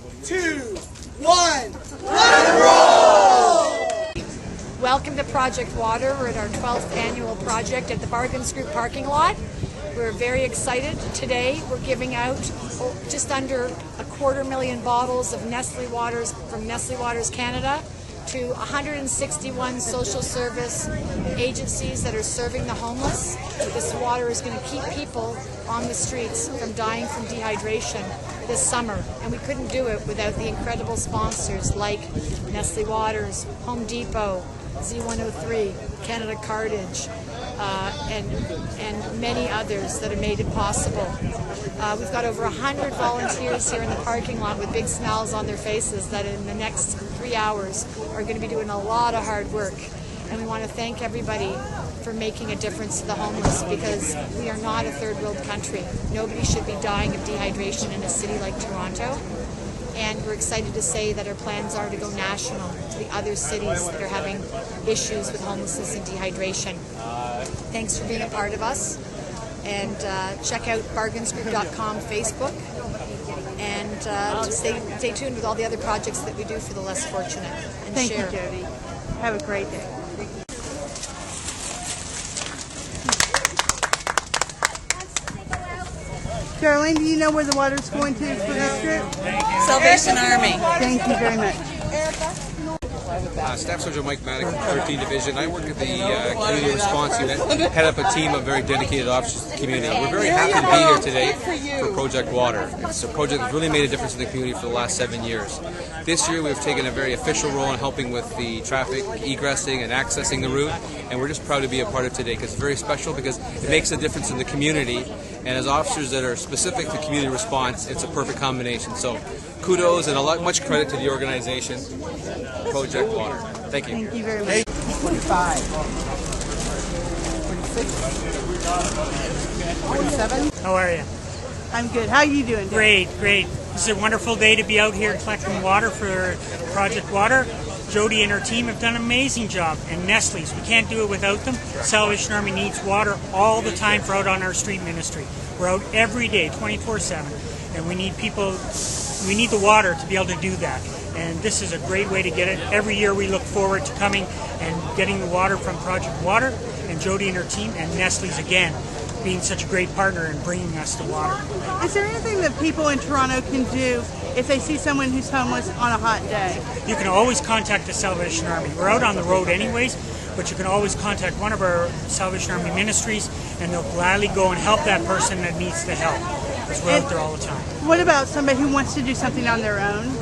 2, 1, let it roll! Welcome to Project Water. We're at our 12th annual project at the Bargains Group parking lot. We're very excited. Today we're giving out just under 250,000 bottles of Nestle Waters from Nestle Waters Canada to 161 social service agencies that are serving the homeless. This water is going to keep people on the streets from dying from dehydration this summer, and we couldn't do it without the incredible sponsors like Nestle Waters, Home Depot, Z103, Canada Cartage, and many others that have made it possible. We've got over 100 volunteers here in the parking lot with big smiles on their faces that in the next 3 hours are going to be doing a lot of hard work. And we want to thank everybody for making a difference to the homeless, because we are not a third world country. Nobody should be dying of dehydration in a city like Toronto. And we're excited to say that our plans are to go national to the other cities that are having issues with homelessness and dehydration. Thanks for being a part of us. And check out bargainsgroup.com Facebook. And stay tuned with all the other projects that we do for the less fortunate. And Thank share. you, Jody. Have a great day. Darlene, do you know where the water's going to for this trip? Salvation Army. Thank you very much. Staff Sergeant Mike Maddox, 13th Division. I work at the Community Response Unit, head up a team of very dedicated officers to the community. We're very happy to be here today for Project Water. It's a project that's really made a difference in the community for the last 7 years. This year we've taken a very official role in helping with the traffic egressing and accessing the route, and we're just proud to be a part of today because it's very special, because it makes a difference in the community, and as officers that are specific to community response, it's a perfect combination. So kudos and much credit to the organization, Project Water. Thank you. Thank you very much. 45. 47. How are you? I'm good. How are you doing, Dave? Great, great. This is a wonderful day to be out here collecting water for Project Water. Jody and her team have done an amazing job, and Nestle's, we can't do it without them. Salvation Army needs water all the time for out on our street ministry. We're out every day, 24/7, and we need people, we need the water to be able to do that. And this is a great way to get it. Every year we look forward to coming and getting the water from Project Water, and Jody and her team, and Nestle's again being such a great partner in bringing us the water. Is there anything that people in Toronto can do if they see someone who's homeless on a hot day? You can always contact the Salvation Army. We're out on the road anyways, but you can always contact one of our Salvation Army ministries, and they'll gladly go and help that person that needs the help, because we're out there all the time. What about somebody who wants to do something on their own?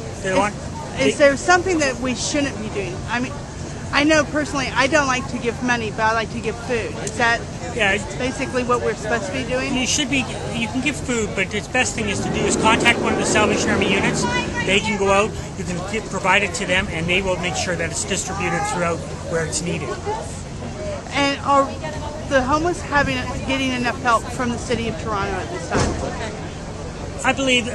Is there something that we shouldn't be doing? I mean, I know personally I don't like to give money, but I like to give food. Is that basically what we're supposed to be doing? You should be. You can give food, but the best thing is to do is contact one of the Salvation Army units. They can go out, you can provide it to them, and they will make sure that it's distributed throughout where it's needed. And are the homeless getting enough help from the City of Toronto at this time? I believe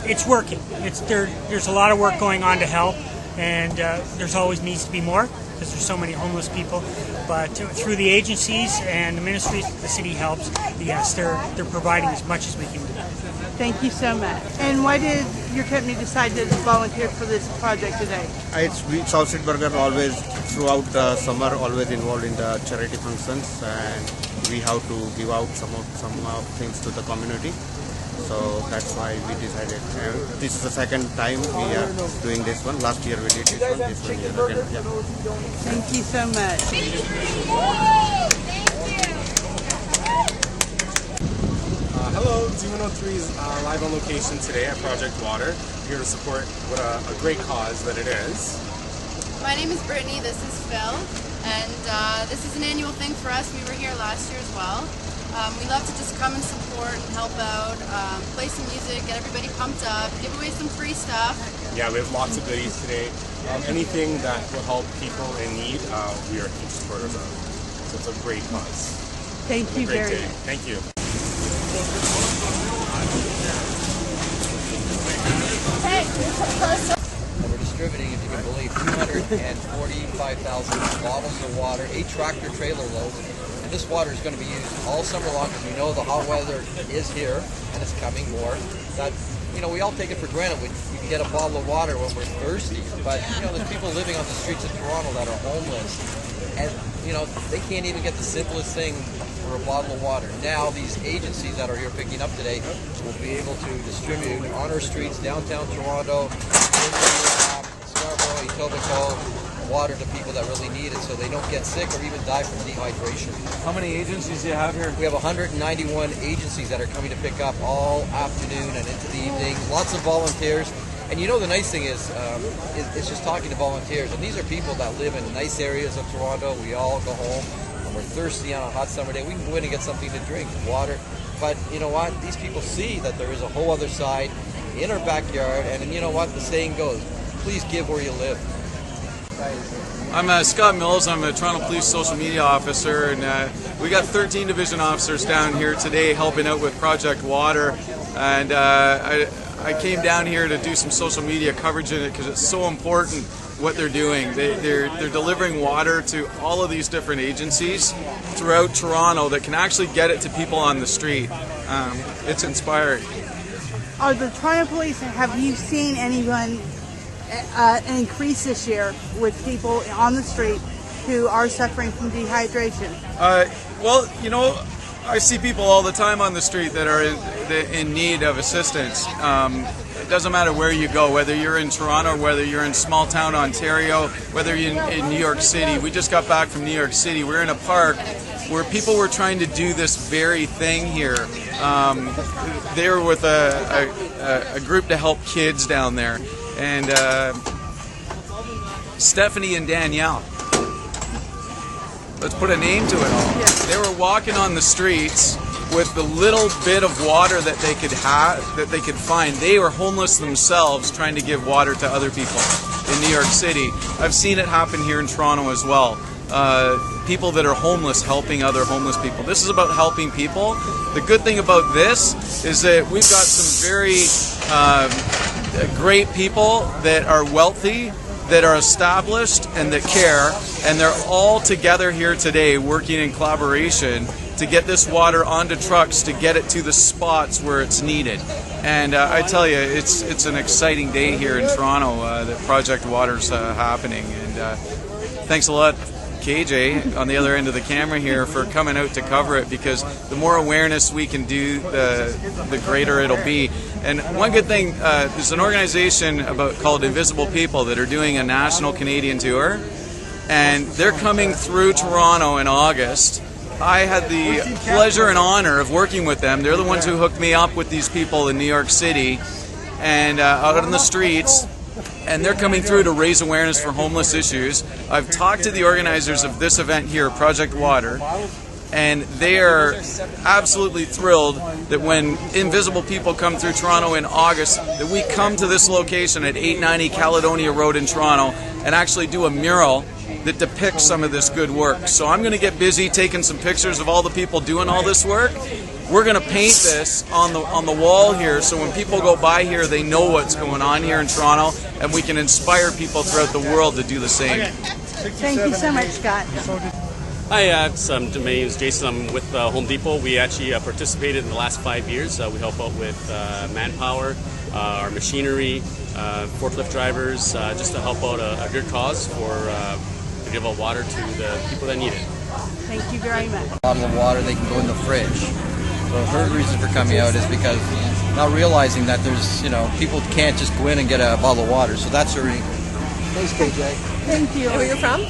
it's working. There's a lot of work going on to help, and there's always needs to be more, because there's so many homeless people. But through the agencies and the ministries, the city helps. Yes, they're providing as much as we can do. Thank you so much. And why did your company decide to volunteer for this project today? South Street Burger always, throughout the summer, always involved in the charity functions, and we have to give out some things to the community. So that's why we decided. This is the second time we are doing this one. Last year we did this one year again. Yeah. Thank you so much. Hello, Z103 is live on location today at Project Water. Here to support what a great cause that it is. My name is Brittany, this is Phil, and this is an annual thing for us. We were here last year as well. We love to just come and support and help out, play some music, get everybody pumped up, give away some free stuff. Yeah, we have lots of goodies today. Anything that will help people in need, we are huge supporters of. So it's a great cause. Thank you very much. Thank you. We're distributing, if you can believe, 245,000 bottles of water, 8 tractor trailer loads. And this water is going to be used all summer long, because we know the hot weather is here and it's coming more. That we all take it for granted. We can get a bottle of water when we're thirsty, but there's people living on the streets of Toronto that are homeless, and they can't even get the simplest thing for a bottle of water. Now these agencies that are here picking up today will be able to distribute on our streets, downtown Toronto, Scarborough, Etobicoke, water to people that really need it, so they don't get sick or even die from dehydration. How many agencies do you have here? We have 191 agencies that are coming to pick up all afternoon and into the evening. Lots of volunteers. And the nice thing is, it's just talking to volunteers. And these are people that live in nice areas of Toronto. We all go home and we're thirsty on a hot summer day. We can go in and get something to drink, water. But you know what? These people see that there is a whole other side in our backyard. And you know what? The saying goes, please give where you live. I'm Scott Mills. I'm a Toronto Police Social Media Officer, and we got 13 division officers down here today helping out with Project Water. And I came down here to do some social media coverage in it because it's so important what they're doing. They're delivering water to all of these different agencies throughout Toronto that can actually get it to people on the street. It's inspiring. Are the Toronto Police, have you seen anyone an increase this year with people on the street who are suffering from dehydration? Well, I see people all the time on the street that are in need of assistance. It doesn't matter where you go, whether you're in Toronto, whether you're in small town Ontario, whether you're in New York City. We just got back from New York City. We're in a park where people were trying to do this very thing here. They were with a group to help kids down there. And Stephanie and Danielle, let's put a name to it all. Yes. They were walking on the streets with the little bit of water that they could find. They were homeless themselves, trying to give water to other people in New York City. I've seen it happen here in Toronto as well. People that are homeless helping other homeless people. This is about helping people. The good thing about this is that we've got some very great people that are wealthy, that are established, and that care, and they're all together here today working in collaboration to get this water onto trucks to get it to the spots where it's needed. And I tell you, it's an exciting day here in Toronto that Project Water's happening. And thanks a lot, KJ, on the other end of the camera here, for coming out to cover it, because the more awareness we can do, the greater it'll be. And one good thing, there's an organization called Invisible People that are doing a national Canadian tour, and they're coming through Toronto in August. I had the pleasure and honor of working with them. They're the ones who hooked me up with these people in New York City and out on the streets. And they're coming through to raise awareness for homeless issues. I've talked to the organizers of this event here, Project Water, and they are absolutely thrilled that when Invisible People come through Toronto in August, that we come to this location at 890 Caledonia Road in Toronto and actually do a mural that depicts some of this good work. So I'm going to get busy taking some pictures of all the people doing all this work. We're going to paint this on the wall here, so when people go by here, they know what's going on here in Toronto, and we can inspire people throughout the world to do the same. Thank you so much, Scott. Hi, my name is Jason. I'm with Home Depot. We actually participated in the last 5 years. We help out with manpower, our machinery, forklift drivers, just to help out a good cause to give out water to the people that need it. Thank you very much. A bottle of water, they can go in the fridge. So her reason for coming out is because not realizing that there's, people can't just go in and get a bottle of water. So that's her. Thanks, KJ. Thank you. Where are you from?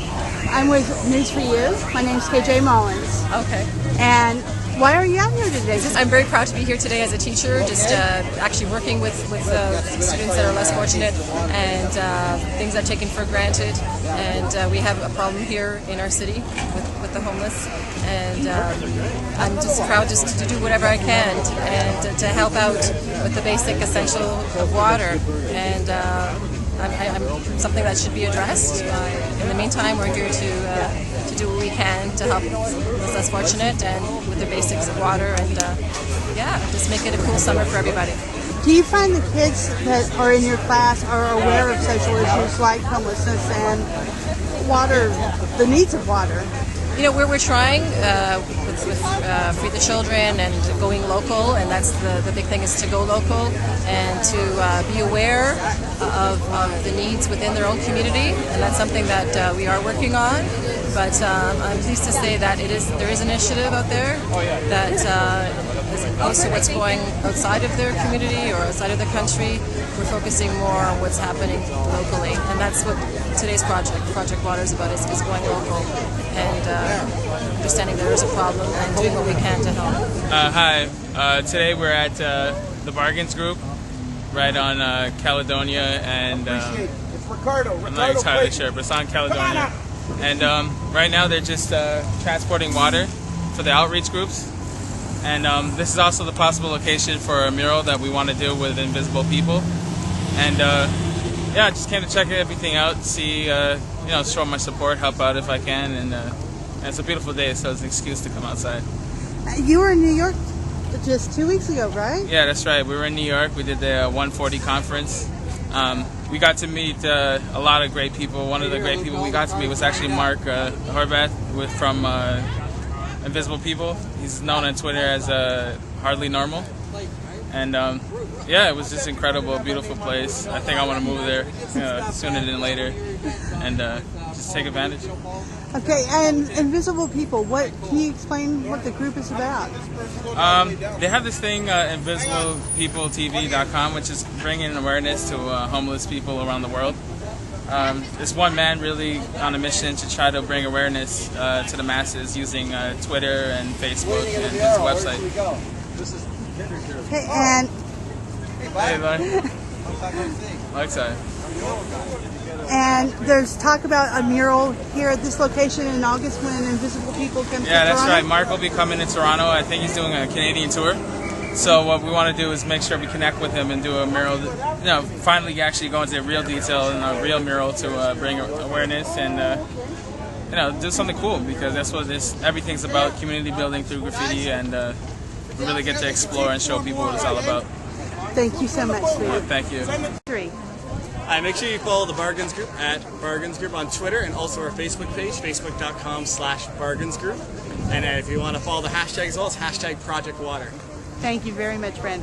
I'm with News for You. My name's KJ Mullins. Okay. And why are you out here today? I'm very proud to be here today as a teacher, just actually working with students that are less fortunate and things that are taken for granted. And we have a problem here in our city with the homeless. And I'm just proud just to do whatever I can and to help out with the basic essential of water. And I'm something that should be addressed. In the meantime, we're here to do what we can to help those less fortunate and with the basics of water and just make it a cool summer for everybody. Do you find the kids that are in your class are aware of social issues like homelessness and water, the needs of water? We're trying with with Free the Children and going local, and that's the big thing, is to go local and to be aware of the needs within their own community, and that's something that we are working on. But I'm pleased to say that there is an initiative out there that as opposed to what's going outside of their community or outside of the country, we're focusing more on what's happening locally, and that's what today's Project Water, is about, is going local and understanding there is a problem and doing what we can to help. Hi, today we're at the Bargains Group right on Caledonia and I'm not entirely sure, but it's on Caledonia. And right now they're just transporting water for the outreach groups. And this is also the possible location for a mural that we want to do with invisible people. And yeah, I just came to check everything out, see, show my support, help out if I can. And it's a beautiful day, so it's an excuse to come outside. You were in New York just 2 weeks ago, right? Yeah, that's right. We were in New York. We did the 140 conference. We got to meet a lot of great people. One of the great people we got to meet was actually Mark Horvath from Invisible People. He's known on Twitter as Hardly Normal. And yeah, it was just incredible, beautiful place. I think I want to move there sooner than later and just take advantage. Okay, and Invisible People, can you explain what the group is about? They have this thing, invisiblepeopletv.com, which is bringing awareness to homeless people around the world. It's one man really on a mission to try to bring awareness to the masses using Twitter and Facebook and his website. Okay, and... Hey, bud. Alexa. And there's talk about a mural here at this location in August when Invisible People come to Yeah, that's Toronto. right. Mark will be coming to Toronto. I think he's doing a Canadian tour. So what we want to do is make sure we connect with him and do a mural, finally actually go into real detail and a real mural to bring awareness and, do something cool, because that's what everything's about, community building through graffiti, and we really get to explore and show people what it's all about. Thank you so much, Steve. Thank you. Make sure you follow the Bargains Group at Bargains Group on Twitter, and also our Facebook page, facebook.com/Bargains Group. And if you want to follow the hashtag as well, it's #ProjectWater. Thank you very much, Brandon.